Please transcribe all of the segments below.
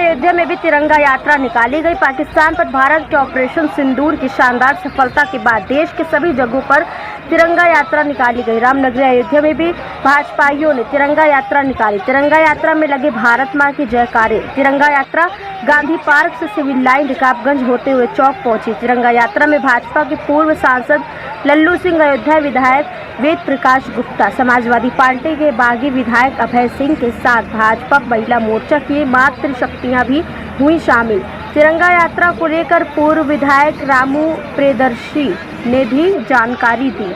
अयोध्या में भी तिरंगा यात्रा निकाली गई। पाकिस्तान पर भारत के ऑपरेशन सिंदूर की शानदार सफलता के बाद देश के सभी जगहों पर तिरंगा यात्रा निकाली गई। रामनगरी अयोध्या में भी भाजपाइयों ने तिरंगा यात्रा निकाली। तिरंगा यात्रा में लगे भारत मां के जयकारे। तिरंगा यात्रा गांधी पार्क से सिविल लाइन रकाबगंज होते हुए चौक पहुंची। तिरंगा यात्रा में भाजपा के पूर्व सांसद लल्लू सिंह, अयोध्या विधायक वेद प्रकाश गुप्ता, समाजवादी पार्टी के बागी विधायक अभय सिंह के साथ भाजपा महिला मोर्चा की मातृशक्तियां भी हुई शामिल। तिरंगा यात्रा को लेकर पूर्व विधायक रामू प्रियदर्शी ने भी जानकारी दी।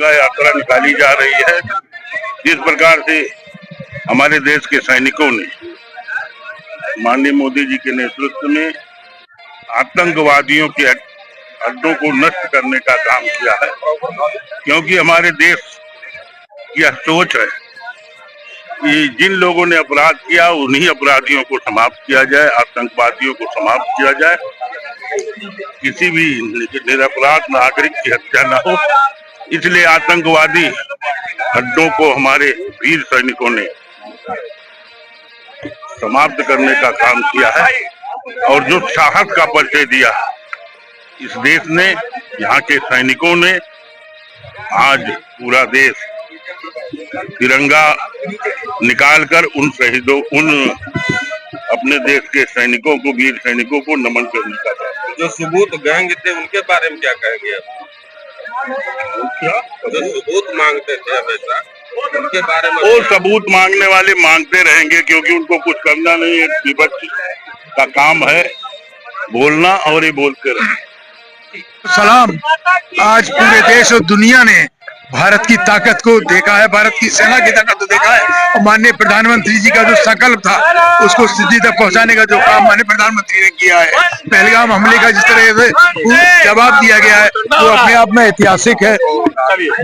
यात्रा निकाली जा रही है। जिस प्रकार से हमारे देश के सैनिकों ने माननीय मोदी जी के नेतृत्व में आतंकवादियों के अड्डों को नष्ट करने का काम किया है, क्योंकि हमारे देश की यह सोच है कि जिन लोगों ने अपराध किया उन्हीं अपराधियों को समाप्त किया जाए, आतंकवादियों को समाप्त किया जाए, किसी भी निरपराध नागरिक की हत्या न हो। इसलिए आतंकवादी अड्डों को हमारे वीर सैनिकों ने समाप्त करने का काम किया है और जो साहस का परिचय दिया इस देश ने, यहाँ के सैनिकों ने, आज पूरा देश तिरंगा निकालकर उन शहीदों, उन अपने देश के सैनिकों को, वीर सैनिकों को नमन करने का था। जो सबूत गैंग थे उनके बारे में क्या कहेंगे आप? जो सबूत मांगते थे हमेशा, उनके बारे में? वो सबूत मांगने वाले मांगते रहेंगे, क्योंकि उनको कुछ करना नहीं है। विपक्ष का काम है बोलना और ये बोलते रहे। सलाम। आज पूरे देश और दुनिया ने भारत की ताकत को देखा है, भारत की सेना की ताकत को देखा है और माननीय प्रधानमंत्री जी का जो संकल्प था उसको स्थिति तक पहुंचाने का जो काम माननीय प्रधानमंत्री ने किया है, पहलगाम हमले का जिस तरह से जवाब दिया गया है वो अपने आप में ऐतिहासिक है।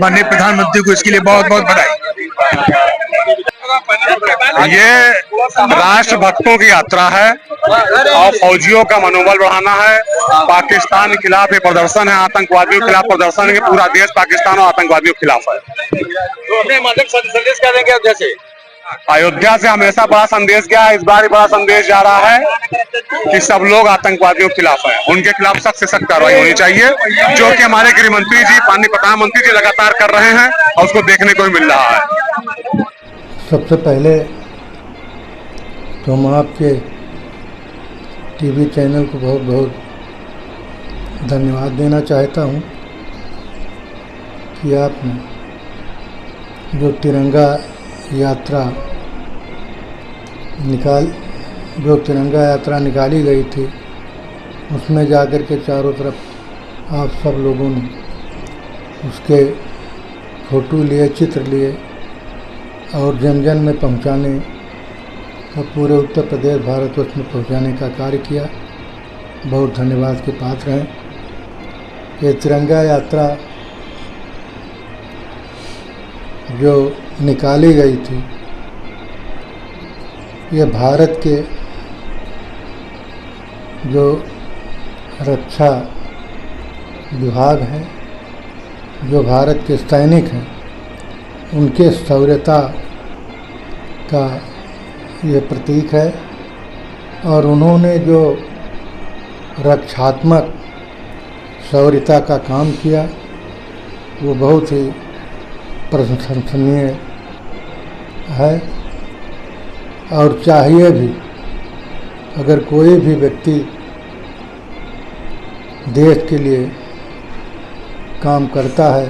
माननीय प्रधानमंत्री को इसके लिए बहुत बहुत बधाई। ये राष्ट्रभक्तों की यात्रा है और फौजियों का मनोबल बढ़ाना है। पाकिस्तान के खिलाफ ये प्रदर्शन है, आतंकवादियों के खिलाफ प्रदर्शन है। पूरा देश पाकिस्तान और आतंकवादियों के खिलाफ है। संदेश क्या देंगे अयोध्या से? अयोध्या से हमेशा बड़ा संदेश गया है, इस बार बड़ा संदेश जा रहा है कि सब लोग आतंकवादियों के खिलाफ है, उनके खिलाफ सख्त से सख्त कार्रवाई होनी चाहिए, जो कि हमारे गृह मंत्री जी, माननीय प्रधानमंत्री जी लगातार कर रहे हैं और उसको देखने को भी मिल रहा है। सबसे पहले तो हम आपके टीवी चैनल को बहुत बहुत धन्यवाद देना चाहता हूं कि आपने जो तिरंगा यात्रा निकाली गई थी उसमें जाकर के चारों तरफ आप सब लोगों ने उसके फोटो लिए, चित्र लिए और जन जन में पहुंचाने और पूरे उत्तर प्रदेश भारतवर्ष में पहुंचाने का कार्य किया। बहुत धन्यवाद के पात्र हैं। ये तिरंगा यात्रा जो निकाली गई थी ये भारत के जो रक्षा विभाग है, जो भारत के सैनिक हैं, उनके शौर्यता का ये प्रतीक है और उन्होंने जो रक्षात्मक शौर्यता का काम किया वो बहुत ही प्रशंसनीय है और चाहिए भी। अगर कोई भी व्यक्ति देश के लिए काम करता है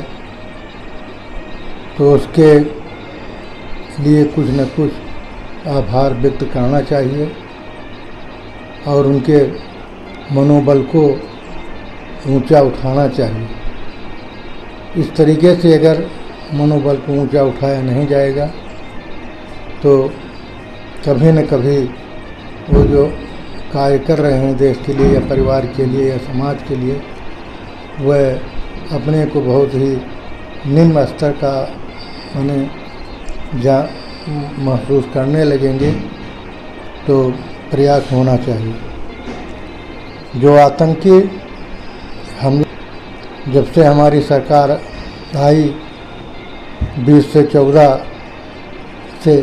तो उसके लिए कुछ न कुछ आभार व्यक्त करना चाहिए और उनके मनोबल को ऊंचा उठाना चाहिए। इस तरीके से अगर मनोबल को ऊंचा उठाया नहीं जाएगा तो कभी न कभी वो जो कार्य कर रहे हैं देश के लिए या परिवार के लिए या समाज के लिए, वह अपने को बहुत ही निम्न स्तर का महसूस करने लगेंगे तो प्रयास होना चाहिए। जो आतंकी हमले जब से हमारी सरकार आई 20 से 14 से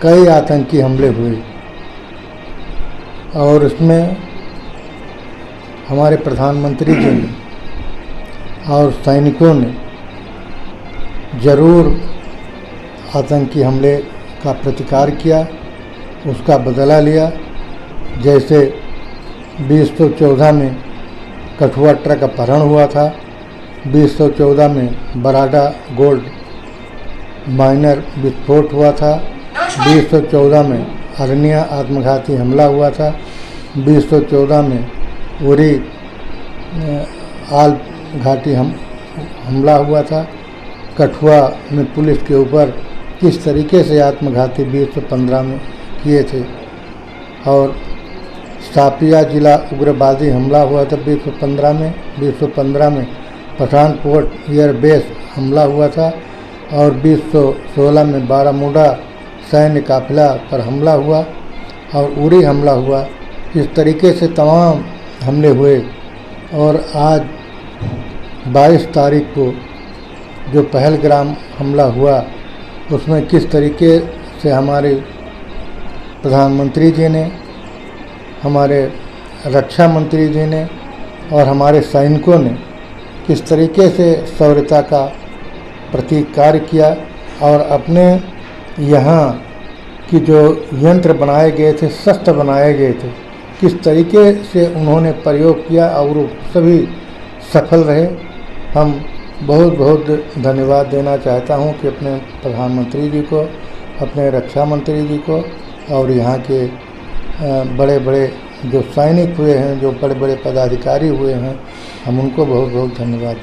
कई आतंकी हमले हुए और इसमें हमारे प्रधानमंत्री जी ने और सैनिकों ने जरूर आतंकी हमले का प्रतिकार किया, उसका बदला लिया। जैसे 2014 में कठुआ ट्रक अपहरण हुआ था, 2014 में बराडा गोल्ड माइनर विस्फोट हुआ था, 2014 में अरनिया आत्मघाती हमला हुआ था, 2014 में उरी आल घाटी हमला हुआ था। कठुआ में पुलिस के ऊपर किस तरीके से आत्मघाती 2015 में किए थे और सापिया जिला उग्रवादी हमला हुआ था 2015 में पठानकोट एयरबेस हमला हुआ था और 2016 में बारामूला सैन्य काफिला पर हमला हुआ और उरी हमला हुआ। इस तरीके से तमाम हमले हुए और आज 22 तारीख को जो पहलगाम हमला हुआ उसमें किस तरीके से हमारे प्रधानमंत्री जी ने, हमारे रक्षा मंत्री जी ने और हमारे सैनिकों ने किस तरीके से शौर्यता का प्रतीक कार्य किया और अपने यहाँ की जो यंत्र बनाए गए थे, शस्त्र बनाए गए थे, किस तरीके से उन्होंने प्रयोग किया और वो सभी सफल रहे। हम बहुत बहुत धन्यवाद देना चाहता हूँ कि अपने प्रधानमंत्री जी को, अपने रक्षा मंत्री जी को और यहाँ के बड़े बड़े जो सैनिक हुए हैं, जो बड़े बड़े पदाधिकारी हुए हैं, हम उनको बहुत बहुत धन्यवाद